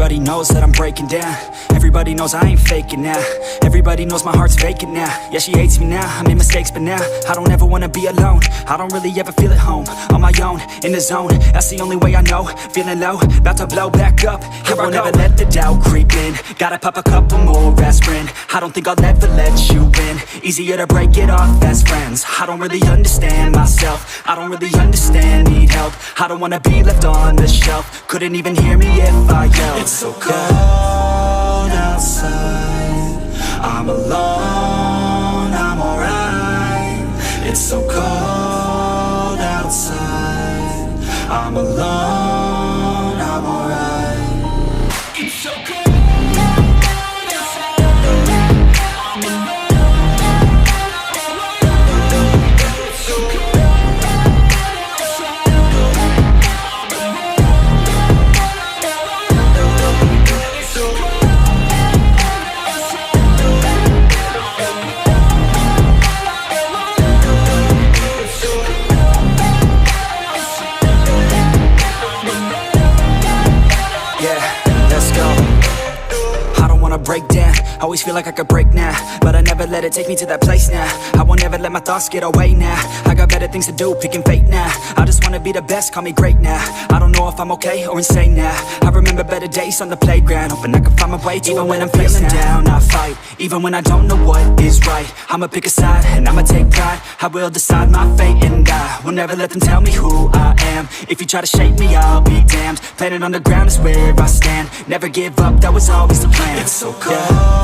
Everybody knows that I'm breaking down. Everybody knows I ain't faking now. Everybody knows my heart's vacant now. Yeah, she hates me now, I made mistakes but now I don't ever wanna be alone. I don't really ever feel at home. On my own, in the zone, that's the only way I know. Feeling low, about to blow back up. Here I won't ever let the doubt creep in. Gotta pop a couple more aspirin. I don't think I'll ever let you in. Easier to break it off as friends. I don't really understand myself. I don't really understand, need help. I don't wanna be left on the shelf. Couldn't even hear me if I yelled. It's so cold outside, I'm alone, I'm alright. It's so cold outside, I'm alone, I'm alright. It's so cold. Break down, always feel like I could break now, but I never let it take me to that place now. I won't ever let my thoughts get away now. I got better things to do, picking fate now. I just wanna be the best, call me great now. I don't know if I'm okay or insane now. I remember better days on the playground, hoping I can find my way to even when I'm feeling down, I fight. Even when I don't know what is right, I'ma pick a side and I'ma take pride. I will decide my fate and I will never let them tell me who I am. If you try to shake me, I'll be damned. Planet on the ground is where I stand. Never give up, that was always the plan. It's so cold